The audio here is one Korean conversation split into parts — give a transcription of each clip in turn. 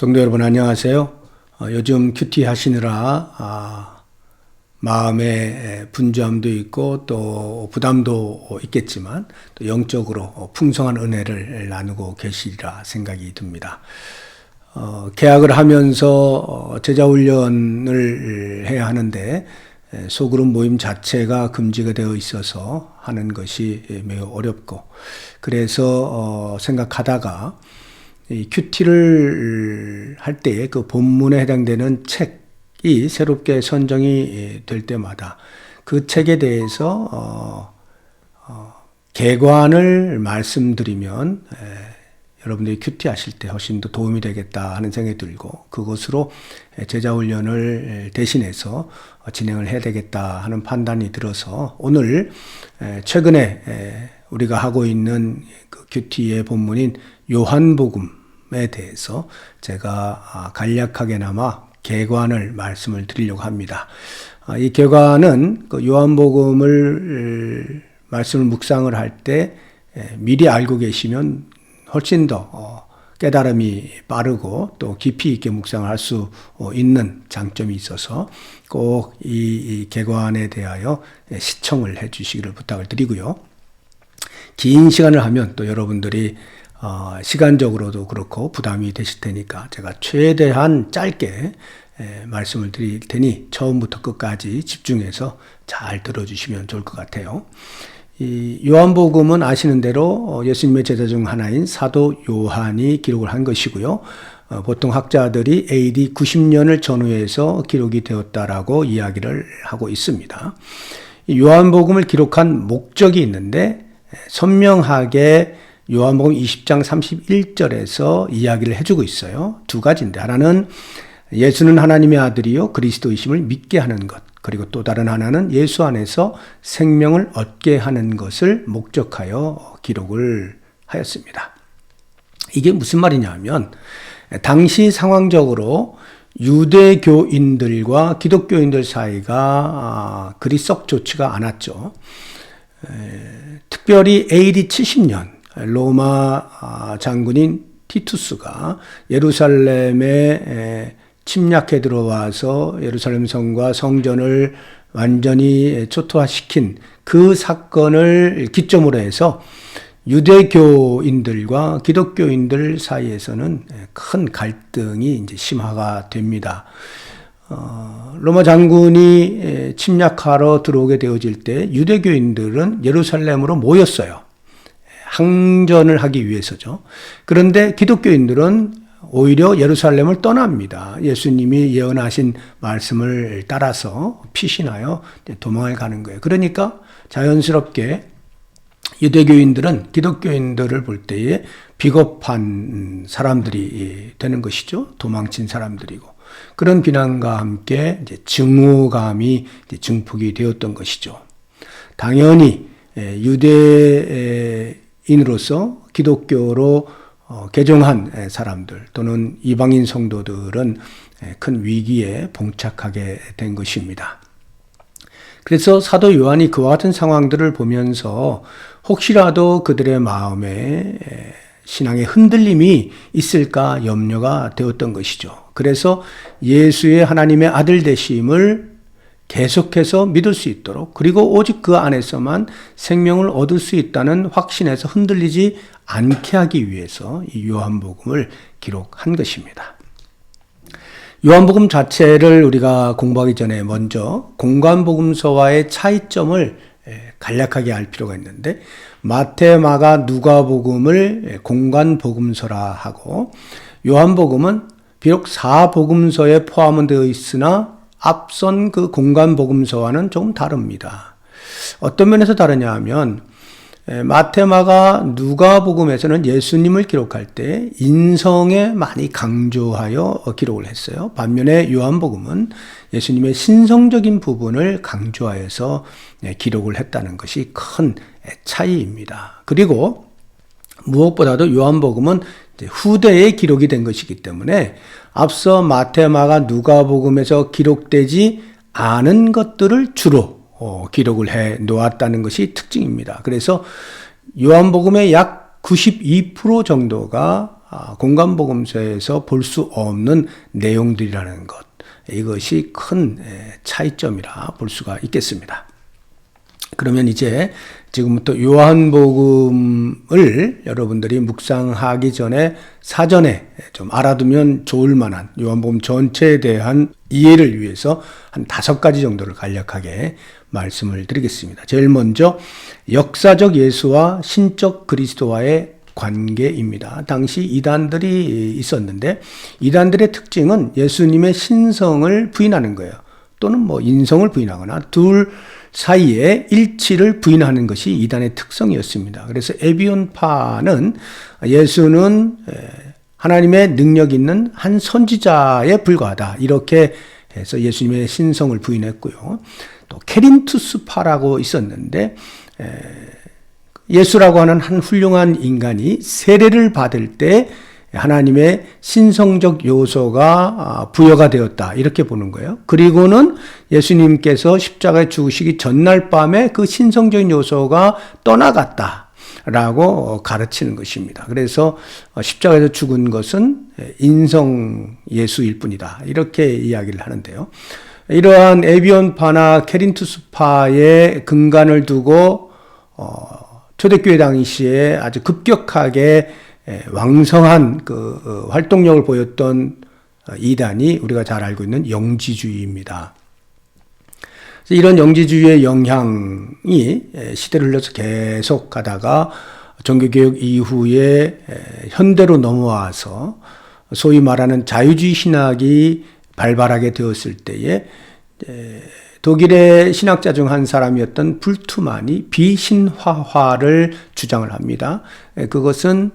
성도 여러분 안녕하세요. 요즘 큐티 하시느라 마음에 분주함도 있고 또 부담도 있겠지만 또 영적으로 풍성한 은혜를 나누고 계시리라 생각이 듭니다. 개학을 하면서 제자훈련을 해야 하는데 소그룹 모임 자체가 금지가 되어 있어서 하는 것이 매우 어렵고, 그래서 생각하다가 이 큐티를 할 때에 그 본문에 해당되는 책이 새롭게 선정이 될 때마다 그 책에 대해서 개관을 말씀드리면 여러분들이 큐티 하실 때 훨씬 더 도움이 되겠다 하는 생각이 들고, 그것으로 제자훈련을 대신해서 진행을 해야 되겠다 하는 판단이 들어서 오늘 최근에 우리가 하고 있는 그 큐티의 본문인 요한복음에 대해서 제가 간략하게나마 개관을 말씀을 드리려고 합니다. 이 개관은 그 요한복음을 말씀을 묵상을 할 때 미리 알고 계시면 훨씬 더 깨달음이 빠르고 또 깊이 있게 묵상을 할 수 있는 장점이 있어서 꼭 이 개관에 대하여 시청을 해 주시기를 부탁을 드리고요. 긴 시간을 하면 또 여러분들이 시간적으로도 그렇고 부담이 되실 테니까 제가 최대한 짧게 말씀을 드릴 테니 처음부터 끝까지 집중해서 잘 들어주시면 좋을 것 같아요. 이 요한복음은 아시는 대로 예수님의 제자 중 하나인 사도 요한이 기록을 한 것이고요. 보통 학자들이 AD 90년을 전후해서 기록이 되었다라고 이야기를 하고 있습니다. 이 요한복음을 기록한 목적이 있는데 선명하게 요한복음 20장 31절에서 이야기를 해주고 있어요. 두 가지인데, 하나는 예수는 하나님의 아들이요 그리스도이심을 믿게 하는 것, 그리고 또 다른 하나는 예수 안에서 생명을 얻게 하는 것을 목적하여 기록을 하였습니다. 이게 무슨 말이냐 하면, 당시 상황적으로 유대교인들과 기독교인들 사이가 그리 썩 좋지가 않았죠. 특별히 AD 70년 로마 장군인 티투스가 예루살렘에 침략해 들어와서 예루살렘 성과 성전을 완전히 초토화시킨 그 사건을 기점으로 해서 유대교인들과 기독교인들 사이에서는 큰 갈등이 이제 심화가 됩니다. 로마 장군이 침략하러 들어오게 되어질 때 유대교인들은 예루살렘으로 모였어요. 항전을 하기 위해서죠. 그런데 기독교인들은 오히려 예루살렘을 떠납니다. 예수님이 예언하신 말씀을 따라서 피신하여 도망을 가는 거예요. 그러니까 자연스럽게 유대교인들은 기독교인들을 볼 때에 비겁한 사람들이 되는 것이죠. 도망친 사람들이고. 그런 비난과 함께 이제 증오감이 증폭이 되었던 것이죠. 당연히 유대인으로서 기독교로 개종한 사람들 또는 이방인 성도들은 큰 위기에 봉착하게 된 것입니다. 그래서 사도 요한이 그와 같은 상황들을 보면서 혹시라도 그들의 마음에 신앙의 흔들림이 있을까 염려가 되었던 것이죠. 그래서 예수의 하나님의 아들 되심을 계속해서 믿을 수 있도록, 그리고 오직 그 안에서만 생명을 얻을 수 있다는 확신에서 흔들리지 않게 하기 위해서 이 요한복음을 기록한 것입니다. 요한복음 자체를 우리가 공부하기 전에 먼저 공관복음서와의 차이점을 간략하게 알 필요가 있는데, 마태, 마가, 누가복음을 공관복음서라 하고, 요한복음은 비록 사복음서에 포함은 되어 있으나 앞선 그 공관복음서와는 조금 다릅니다. 어떤 면에서 다르냐 하면, 마태, 마가, 누가복음에서는 예수님을 기록할 때 인성에 많이 강조하여 기록을 했어요. 반면에 요한복음은 예수님의 신성적인 부분을 강조하여서 기록을 했다는 것이 큰 차이입니다. 그리고 무엇보다도 요한복음은 후대에 기록이 된 것이기 때문에 앞서 마태, 마가, 누가복음에서 기록되지 않은 것들을 주로 기록을 해 놓았다는 것이 특징입니다. 그래서 요한복음의 약 92% 정도가 공간복음서에서 볼 수 없는 내용들이라는 것. 이것이 큰 차이점이라 볼 수가 있겠습니다. 그러면 이제 지금부터 요한복음을 여러분들이 묵상하기 전에 사전에 좀 알아두면 좋을 만한 요한복음 전체에 대한 이해를 위해서 한 5가지 정도를 간략하게 말씀을 드리겠습니다. 제일 먼저 역사적 예수와 신적 그리스도와의 관계입니다. 당시 이단들이 있었는데 이단들의 특징은 예수님의 신성을 부인하는 거예요. 또는 인성을 부인하거나 둘 사이에 일치를 부인하는 것이 이단의 특성이었습니다. 그래서 에비온파는 예수는 하나님의 능력 있는 한 선지자에 불과하다. 이렇게 해서 예수님의 신성을 부인했고요. 또 케린투스파라고 있었는데 예수라고 하는 한 훌륭한 인간이 세례를 받을 때 하나님의 신성적 요소가 부여가 되었다. 이렇게 보는 거예요. 그리고는 예수님께서 십자가에 죽으시기 전날 밤에 그 신성적인 요소가 떠나갔다. 라고 가르치는 것입니다. 그래서 십자가에서 죽은 것은 인성 예수일 뿐이다. 이렇게 이야기를 하는데요. 이러한 에비온파나 케린투스파의 근간을 두고 초대교회 당시에 아주 급격하게 왕성한 그 활동력을 보였던 이단이 우리가 잘 알고 있는 영지주의입니다. 이런 영지주의의 영향이 시대를 흘러서 계속 가다가 종교개혁 이후에 현대로 넘어와서 소위 말하는 자유주의 신학이 발발하게 되었을 때에 독일의 신학자 중 한 사람이었던 불트만이 비신화화를 주장을 합니다. 그것은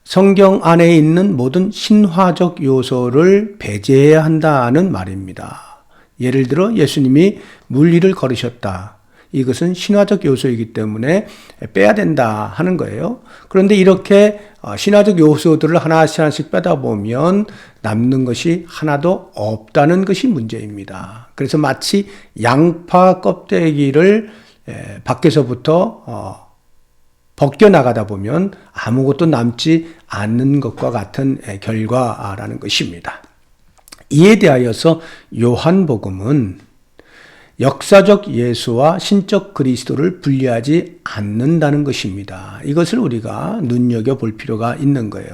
성경 안에 있는 모든 신화적 요소를 배제해야 한다는 말입니다. 예를 들어 예수님이 물리를 걸으셨다. 이것은 신화적 요소이기 때문에 빼야 된다 하는 거예요. 그런데 이렇게 신화적 요소들을 하나씩 빼다 보면 남는 것이 하나도 없다는 것이 문제입니다. 그래서 마치 양파 껍데기를 밖에서부터 벗겨나가다 보면 아무것도 남지 않는 것과 같은 결과라는 것입니다. 이에 대하여서 요한복음은 역사적 예수와 신적 그리스도를 분리하지 않는다는 것입니다. 이것을 우리가 눈여겨볼 필요가 있는 거예요.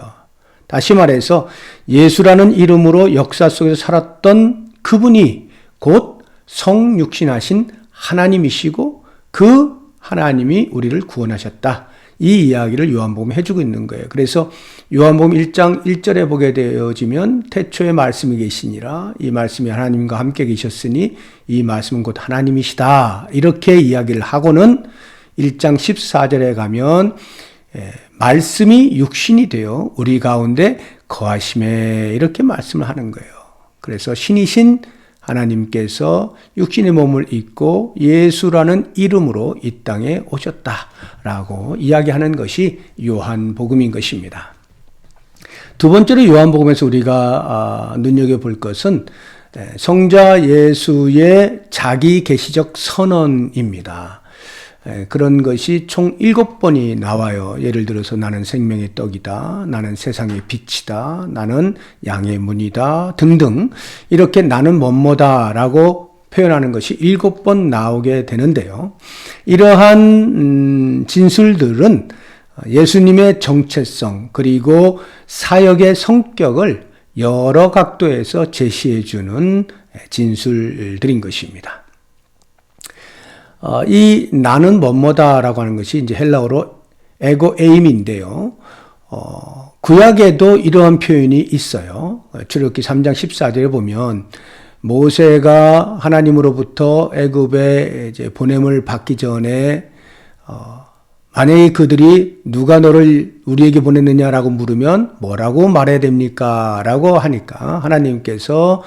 다시 말해서 예수라는 이름으로 역사 속에서 살았던 그분이 곧 성육신하신 하나님이시고 그 하나님이 우리를 구원하셨다. 이 이야기를 요한복음에 해주고 있는 거예요. 그래서 요한복음 1장 1절에 보게 되어지면 태초에 말씀이 계시니라 이 말씀이 하나님과 함께 계셨으니 이 말씀은 곧 하나님이시다. 이렇게 이야기를 하고는 1장 14절에 가면 말씀이 육신이 되어 우리 가운데 거하심에 이렇게 말씀을 하는 거예요. 그래서 신이신 하나님께서 육신의 몸을 입고 예수라는 이름으로 이 땅에 오셨다라고 이야기하는 것이 요한복음인 것입니다. 두 번째로 요한복음에서 우리가 눈여겨볼 것은 성자 예수의 자기 계시적 선언입니다. 그런 것이 총 7번이 나와요. 예를 들어서 나는 생명의 떡이다. 나는 세상의 빛이다. 나는 양의 문이다. 등등 이렇게 나는 뭐뭐다라고 표현하는 것이 7번 나오게 되는데요. 이러한 진술들은 예수님의 정체성 그리고 사역의 성격을 여러 각도에서 제시해주는 진술들인 것입니다. 이 나는 뭐뭐다라고 하는 것이 이제 헬라어로 에고에임인데요. 구약에도 이러한 표현이 있어요. 출애굽기 3장 14절에 보면 모세가 하나님으로부터 애굽에 이제 보냄을 받기 전에 만약에 그들이 누가 너를 우리에게 보냈느냐라고 물으면 뭐라고 말해야 됩니까? 라고 하니까 하나님께서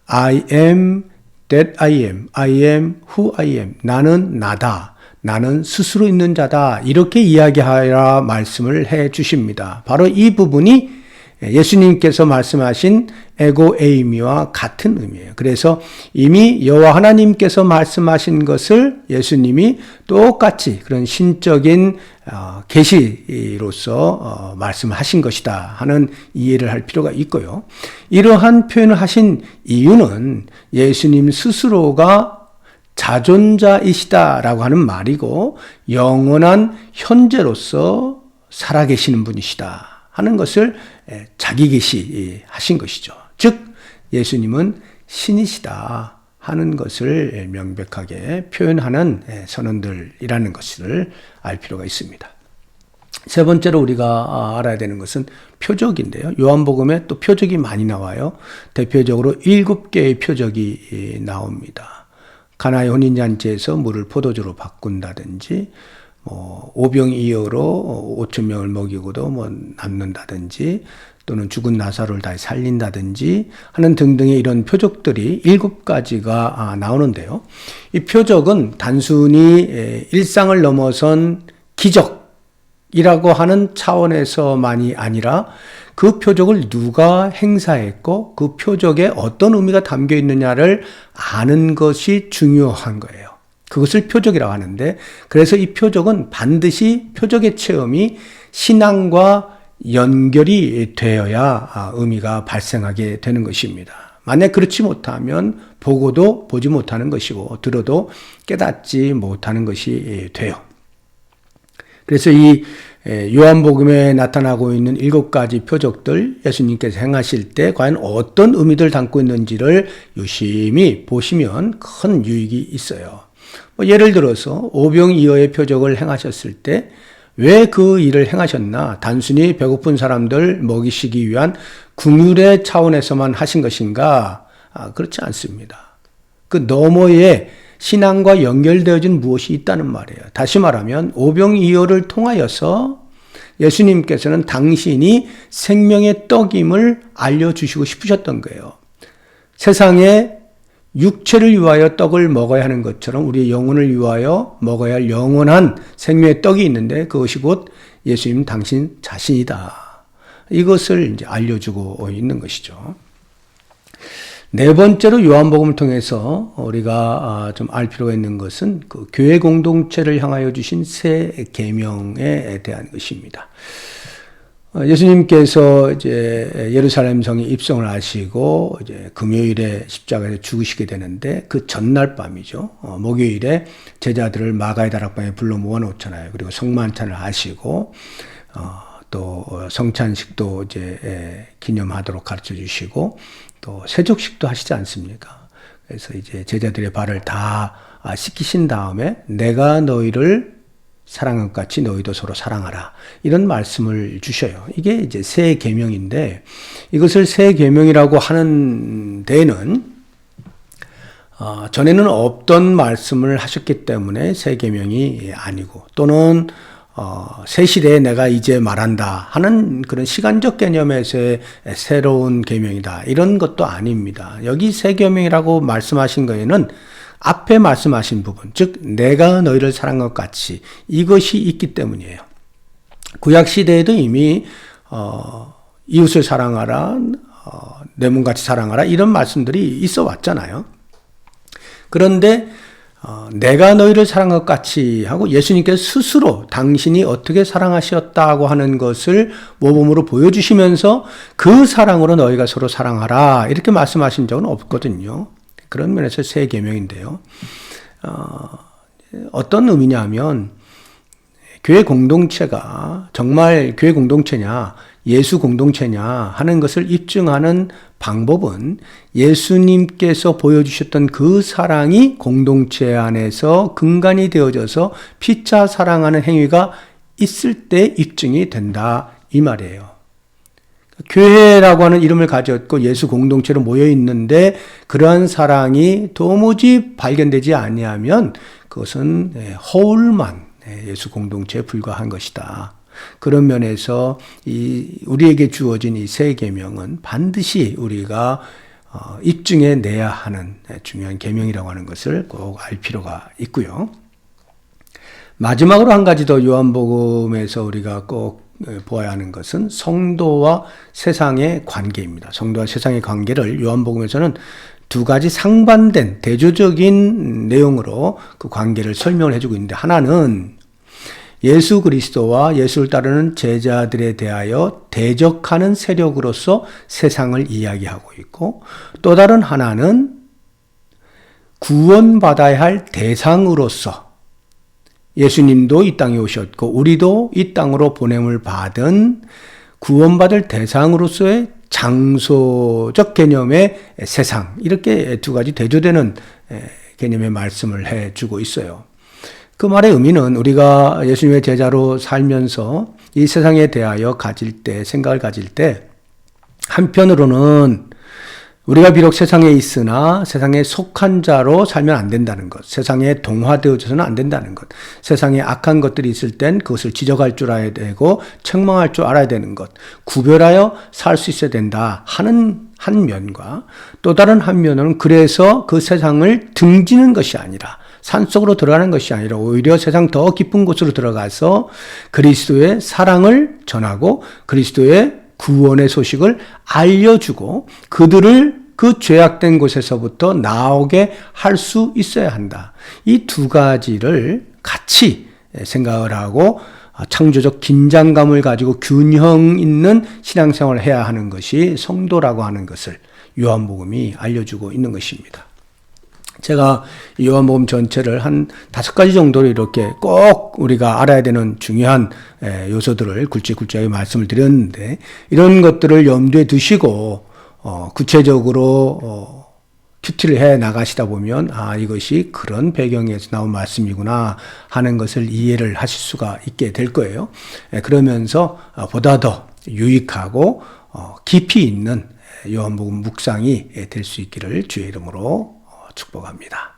I am that I am who I am. 나는 나다. 나는 스스로 있는 자다. 이렇게 이야기하라 말씀을 해 주십니다. 바로 이 부분이 예수님께서 말씀하신 에고 에이미와 같은 의미예요. 그래서 이미 여호와 하나님께서 말씀하신 것을 예수님이 똑같이 그런 신적인 계시로서 말씀하신 것이다 하는 이해를 할 필요가 있고요. 이러한 표현을 하신 이유는 예수님 스스로가 자존자이시다라고 하는 말이고 영원한 현재로서 살아계시는 분이시다 하는 것을 자기 계시하신 것이죠. 즉 예수님은 신이시다 하는 것을 명백하게 표현하는 선언들이라는 것을 알 필요가 있습니다. 세 번째로 우리가 알아야 되는 것은 표적인데요. 요한복음에 또 표적이 많이 나와요. 대표적으로 7개의 표적이 나옵니다. 가나의 혼인잔치에서 물을 포도주로 바꾼다든지, 오병이어로 5천 명을 먹이고도 남는다든지, 또는 죽은 나사로를 다시 살린다든지 하는 등등의 이런 표적들이 7가지가 나오는데요. 이 표적은 단순히 일상을 넘어선 기적이라고 하는 차원에서만이 아니라 그 표적을 누가 행사했고 그 표적에 어떤 의미가 담겨 있느냐를 아는 것이 중요한 거예요. 그것을 표적이라고 하는데, 그래서 이 표적은 반드시 표적의 체험이 신앙과 연결이 되어야 의미가 발생하게 되는 것입니다. 만약 그렇지 못하면 보고도 보지 못하는 것이고 들어도 깨닫지 못하는 것이 돼요. 그래서 이 요한복음에 나타나고 있는 7가지 표적들 예수님께서 행하실 때 과연 어떤 의미를 담고 있는지를 유심히 보시면 큰 유익이 있어요. 예를 들어서 오병이어의 표적을 행하셨을 때 왜 그 일을 행하셨나? 단순히 배고픈 사람들 먹이시기 위한 긍휼의 차원에서만 하신 것인가? 그렇지 않습니다. 그 너머에 신앙과 연결되어진 무엇이 있다는 말이에요. 다시 말하면 오병이어를 통하여서 예수님께서는 당신이 생명의 떡임을 알려주시고 싶으셨던 거예요. 세상에 육체를 위하여 떡을 먹어야 하는 것처럼 우리의 영혼을 위하여 먹어야 할 영원한 생명의 떡이 있는데 그것이 곧 예수님 당신 자신이다. 이것을 이제 알려주고 있는 것이죠. 네 번째로 요한복음을 통해서 우리가 좀 알 필요가 있는 것은 그 교회 공동체를 향하여 주신 새 계명에 대한 것입니다. 예수님께서 이제 예루살렘 성에 입성을 하시고 이제 금요일에 십자가에서 죽으시게 되는데 그 전날 밤이죠. 목요일에 제자들을 마가의 다락방에 불러 모아놓잖아요. 그리고 성만찬을 하시고 또 성찬식도 이제 기념하도록 가르쳐 주시고 또 세족식도 하시지 않습니까? 그래서 이제 제자들의 발을 다 씻기신 다음에 내가 너희를 사랑한 것 같이 너희도 서로 사랑하라. 이런 말씀을 주셔요. 이게 이제 새 계명인데 이것을 새 계명이라고 하는 데에는 전에는 없던 말씀을 하셨기 때문에 새 계명이 아니고 또는 새 시대에 내가 이제 말한다 하는 그런 시간적 개념에서의 새로운 계명이다. 이런 것도 아닙니다. 여기 새 계명이라고 말씀하신 거에는 앞에 말씀하신 부분, 즉 내가 너희를 사랑한 것 같이 이것이 있기 때문이에요. 구약 시대에도 이미 이웃을 사랑하라, 내 몸같이 사랑하라 이런 말씀들이 있어 왔잖아요. 그런데 내가 너희를 사랑한 것 같이 하고 예수님께서 스스로 당신이 어떻게 사랑하셨다고 하는 것을 모범으로 보여주시면서 그 사랑으로 너희가 서로 사랑하라 이렇게 말씀하신 적은 없거든요. 그런 면에서 새 계명인데요. 어떤 의미냐면 교회 공동체가 정말 교회 공동체냐 예수 공동체냐 하는 것을 입증하는 방법은 예수님께서 보여주셨던 그 사랑이 공동체 안에서 근간이 되어져서 피차 사랑하는 행위가 있을 때 입증이 된다 이 말이에요. 교회라고 하는 이름을 가졌고 예수 공동체로 모여 있는데 그러한 사랑이 도무지 발견되지 아니하면 그것은 허울만 예수 공동체에 불과한 것이다. 그런 면에서 우리에게 주어진 이 새 계명은 반드시 우리가 입증해 내야 하는 중요한 계명이라고 하는 것을 꼭 알 필요가 있고요. 마지막으로 한 가지 더 요한복음에서 우리가 꼭 보아야 하는 것은 성도와 세상의 관계입니다. 성도와 세상의 관계를 요한복음에서는 두 가지 상반된 대조적인 내용으로 그 관계를 설명을 해주고 있는데, 하나는 예수 그리스도와 예수를 따르는 제자들에 대하여 대적하는 세력으로서 세상을 이야기하고 있고, 또 다른 하나는 구원받아야 할 대상으로서 예수님도 이 땅에 오셨고 우리도 이 땅으로 보냄을 받은 구원받을 대상으로서의 장소적 개념의 세상, 이렇게 두 가지 대조되는 개념의 말씀을 해주고 있어요. 그 말의 의미는 우리가 예수님의 제자로 살면서 이 세상에 대하여 생각을 가질 때, 한편으로는 우리가 비록 세상에 있으나 세상에 속한 자로 살면 안 된다는 것, 세상에 동화되어져서는 안 된다는 것, 세상에 악한 것들이 있을 땐 그것을 지적할 줄 알아야 되고 책망할 줄 알아야 되는 것, 구별하여 살 수 있어야 된다 하는 한 면과, 또 다른 한 면은 그래서 그 세상을 등지는 것이 아니라, 산속으로 들어가는 것이 아니라 오히려 세상 더 깊은 곳으로 들어가서 그리스도의 사랑을 전하고 그리스도의 구원의 소식을 알려주고 그들을 그 죄악된 곳에서부터 나오게 할 수 있어야 한다. 이 두 가지를 같이 생각을 하고 창조적 긴장감을 가지고 균형 있는 신앙생활을 해야 하는 것이 성도라고 하는 것을 요한복음이 알려주고 있는 것입니다. 제가 요한복음 전체를 한 5가지 정도로 이렇게 꼭 우리가 알아야 되는 중요한 요소들을 굵직굵직하게 말씀을 드렸는데, 이런 것들을 염두에 두시고 구체적으로 큐티를 해 나가시다 보면 이것이 그런 배경에서 나온 말씀이구나 하는 것을 이해를 하실 수가 있게 될 거예요. 그러면서 보다 더 유익하고 깊이 있는 요한복음 묵상이 될 수 있기를 주의 이름으로 축복합니다.